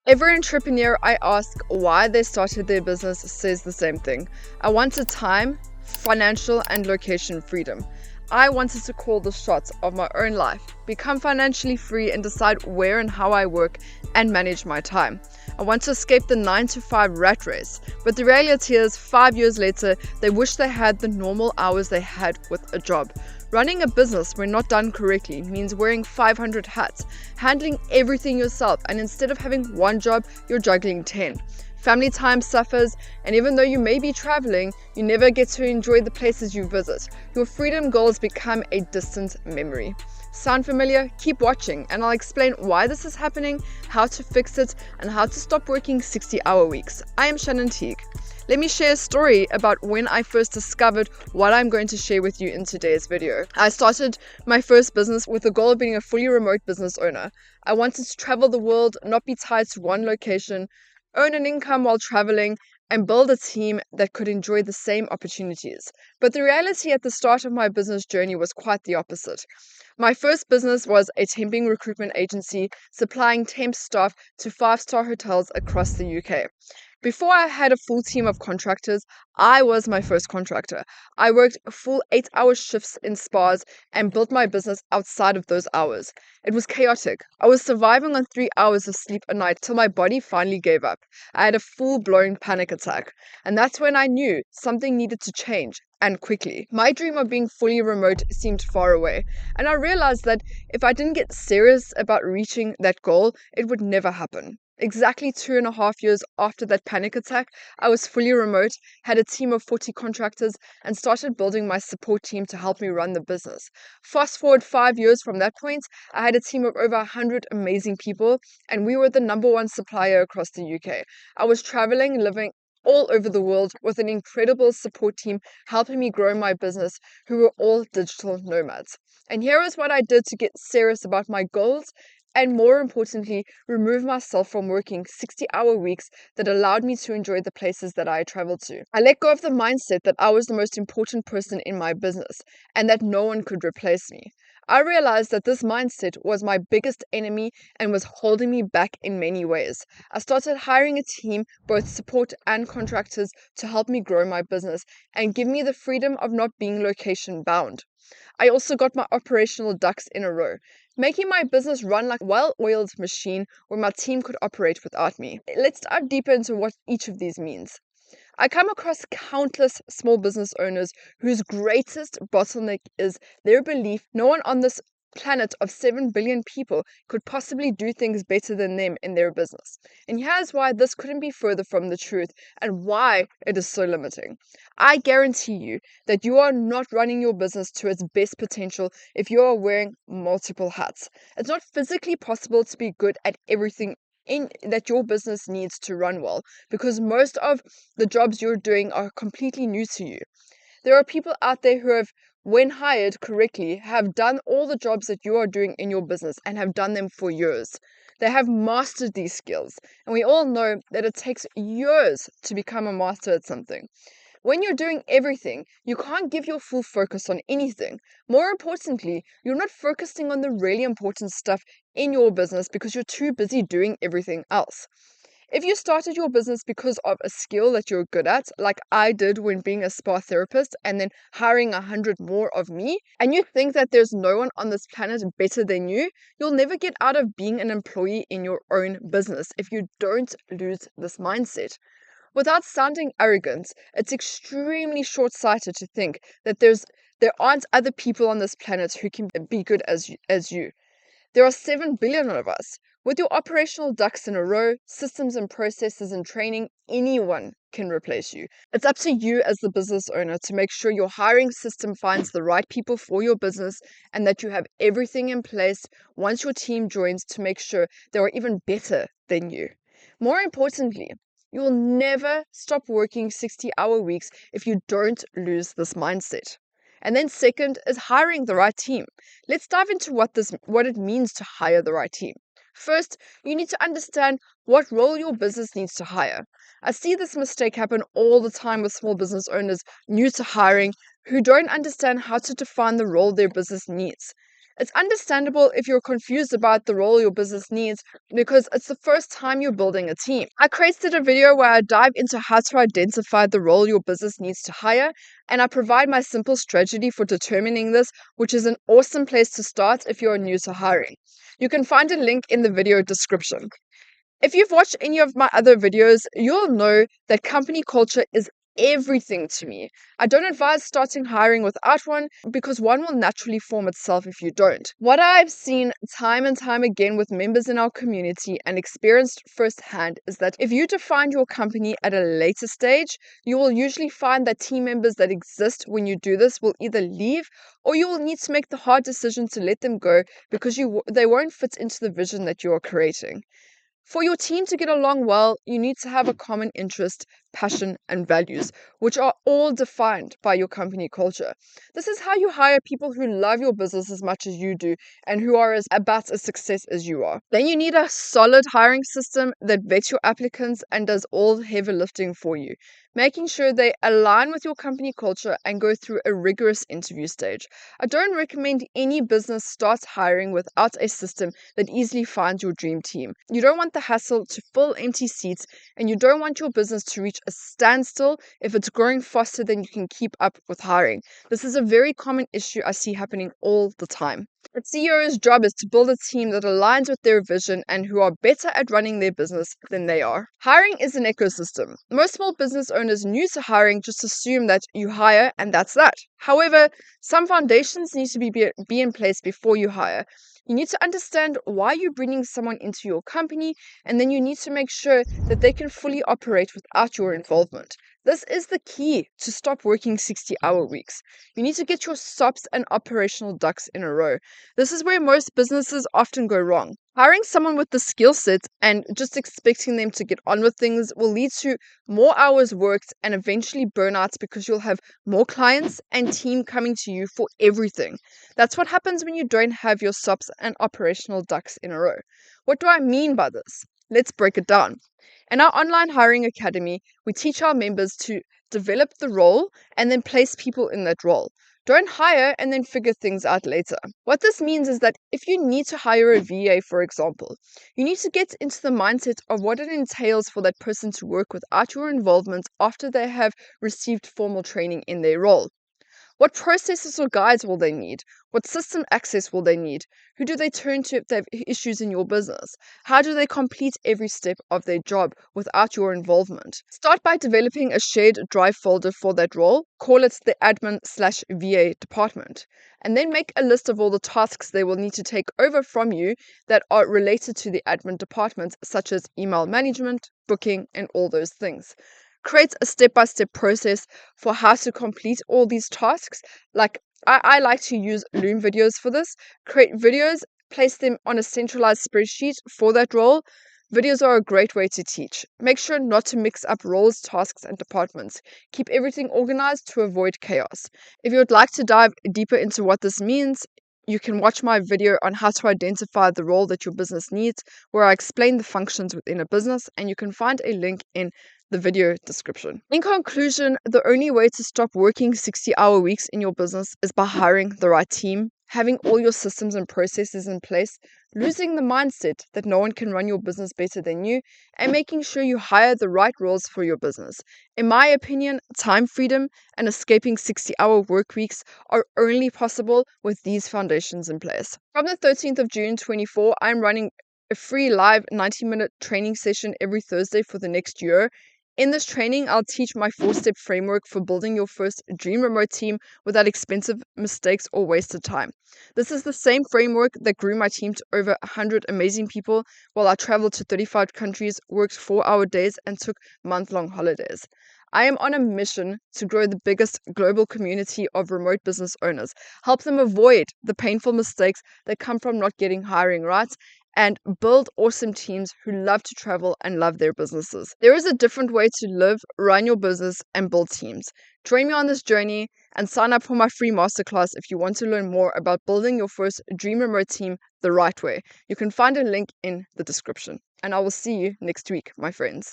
Every entrepreneur I ask why they started their business says the same thing. I wanted time, financial, and location freedom. I wanted to call the shots of my own life, become financially free, and decide where and how I work and manage my time. I want to escape the 9 to 5 rat race, but the reality is 5 years later, they wish they had the normal hours they had with a job. Running a business when not done correctly means wearing 500 hats, handling everything yourself, and instead of having one job, you're juggling 10. Family time suffers, and even though you may be traveling, you never get to enjoy the places you visit. Your freedom goals become a distant memory. Sound familiar? Keep watching, and I'll explain why this is happening, how to fix it, and how to stop working 60-hour weeks. I am Shannon Teague. Let me share a story about when I first discovered what I'm going to share with you in today's video. I started my first business with the goal of being a fully remote business owner. I wanted to travel the world, not be tied to one location, earn an income while traveling, and build a team that could enjoy the same opportunities. But the reality at the start of my business journey was quite the opposite. My first business was a temping recruitment agency supplying temp staff to 5-star hotels across the UK. Before I had a full team of contractors, I was my first contractor. I worked full 8-hour shifts in spas and built my business outside of those hours. It was chaotic. I was surviving on 3 hours of sleep a night till my body finally gave up. I had a full-blown panic attack. And that's when I knew something needed to change, and quickly. My dream of being fully remote seemed far away. And I realized that if I didn't get serious about reaching that goal, it would never happen. Exactly 2.5 years after that panic attack, I was fully remote, had a team of 40 contractors, and started building my support team to help me run the business. Fast forward 5 years from that point, I had a team of over 100 amazing people, and we were the #1 supplier across the UK. I was traveling, living all over the world with an incredible support team helping me grow my business, who were all digital nomads. And here is what I did to get serious about my goals and, more importantly, remove myself from working 60-hour weeks that allowed me to enjoy the places that I traveled to. I let go of the mindset that I was the most important person in my business and that no one could replace me. I realized that this mindset was my biggest enemy and was holding me back in many ways. I started hiring a team, both support and contractors, to help me grow my business and give me the freedom of not being location bound. I also got my operational ducks in a row, making my business run like a well-oiled machine where my team could operate without me. Let's dive deeper into what each of these means. I come across countless small business owners whose greatest bottleneck is their belief no one on this planet of 7 billion people could possibly do things better than them in their business. And here's why this couldn't be further from the truth and why it is so limiting. I guarantee you that you are not running your business to its best potential if you are wearing multiple hats. It's not physically possible to be good at everything in that your business needs to run well, because most of the jobs you're doing are completely new to you. There are people out there who have, when hired correctly, have done all the jobs that you are doing in your business and have done them for years. They have mastered these skills, and we all know that it takes years to become a master at something. When you're doing everything, you can't give your full focus on anything. More importantly, you're not focusing on the really important stuff in your business because you're too busy doing everything else. If you started your business because of a skill that you're good at, like I did when being a spa therapist and then hiring 100 more of me, and you think that there's no one on this planet better than you, you'll never get out of being an employee in your own business if you don't lose this mindset. Without sounding arrogant, it's extremely short-sighted to think that there aren't other people on this planet who can be good as you. There are 7 billion of us. With your operational ducks in a row, systems and processes and training, anyone can replace you. It's up to you as the business owner to make sure your hiring system finds the right people for your business and that you have everything in place once your team joins to make sure they are even better than you. More importantly, you will never stop working 60-hour weeks if you don't lose this mindset. And then second is hiring the right team. Let's dive into what it means to hire the right team. First, you need to understand what role your business needs to hire. I see this mistake happen all the time with small business owners new to hiring who don't understand how to define the role their business needs. It's understandable if you're confused about the role your business needs because it's the first time you're building a team. I created a video where I dive into how to identify the role your business needs to hire, and I provide my simple strategy for determining this, which is an awesome place to start if you're new to hiring. You can find a link in the video description. If you've watched any of my other videos, you'll know that company culture is everything to me. I don't advise starting hiring without one because one will naturally form itself if you don't. What I've seen time and time again with members in our community and experienced firsthand is that if you define your company at a later stage, you will usually find that team members that exist when you do this will either leave or you will need to make the hard decision to let them go because they won't fit into the vision that you are creating. For your team to get along well, you need to have a common interest, passion, and values, which are all defined by your company culture. This is how you hire people who love your business as much as you do and who are as about as success as you are. Then you need a solid hiring system that vets your applicants and does all the heavy lifting for you, making sure they align with your company culture and go through a rigorous interview stage. I don't recommend any business starts hiring without a system that easily finds your dream team. You don't want the hassle to fill empty seats, and you don't want your business to reach a standstill if it's growing faster than you can keep up with hiring. This is a very common issue I see happening all the time. A CEO's job is to build a team that aligns with their vision and who are better at running their business than they are. Hiring is an ecosystem. Most small business owners new to hiring just assume that you hire and that's that. However, some foundations need to be in place before you hire. You need to understand why you're bringing someone into your company, and then you need to make sure that they can fully operate without your involvement. This is the key to stop working 60-hour weeks. You need to get your SOPs and operational ducks in a row. This is where most businesses often go wrong. Hiring someone with the skill set and just expecting them to get on with things will lead to more hours worked and eventually burnouts because you'll have more clients and team coming to you for everything. That's what happens when you don't have your SOPs and operational ducks in a row. What do I mean by this? Let's break it down. In our online hiring academy, we teach our members to develop the role and then place people in that role. Don't hire and then figure things out later. What this means is that if you need to hire a VA, for example, you need to get into the mindset of what it entails for that person to work without your involvement after they have received formal training in their role. What processes or guides will they need? What system access will they need? Who do they turn to if they have issues in your business? How do they complete every step of their job without your involvement? Start by developing a shared drive folder for that role. Call it the admin/VA department. And then make a list of all the tasks they will need to take over from you that are related to the admin department, such as email management, booking, and all those things. Create a step-by-step process for how to complete all these tasks. Like I like to use Loom videos for this. Create videos, place them on a centralized spreadsheet for that role. Videos are a great way to teach. Make sure not to mix up roles, tasks, and departments. Keep everything organized to avoid chaos. If you would like to dive deeper into what this means, you can watch my video on how to identify the role that your business needs, where I explain the functions within a business, and you can find a link in the video description. In conclusion, the only way to stop working 60-hour weeks in your business is by hiring the right team, having all your systems and processes in place, losing the mindset that no one can run your business better than you, and making sure you hire the right roles for your business. In my opinion, time freedom and escaping 60-hour work weeks are only possible with these foundations in place. From the 13th of June 2024, I'm running a free live 90-minute training session every Thursday for the next year. In this training, I'll teach my 4-step framework for building your first dream remote team without expensive mistakes or wasted time. This is the same framework that grew my team to over 100 amazing people while I traveled to 35 countries, worked 4-hour days, and took month-long holidays. I am on a mission to grow the biggest global community of remote business owners, help them avoid the painful mistakes that come from not getting hiring right, and build awesome teams who love to travel and love their businesses. There is a different way to live, run your business, and build teams. Join me on this journey and sign up for my free masterclass if you want to learn more about building your first dream remote team the right way. You can find a link in the description. And I will see you next week, my friends.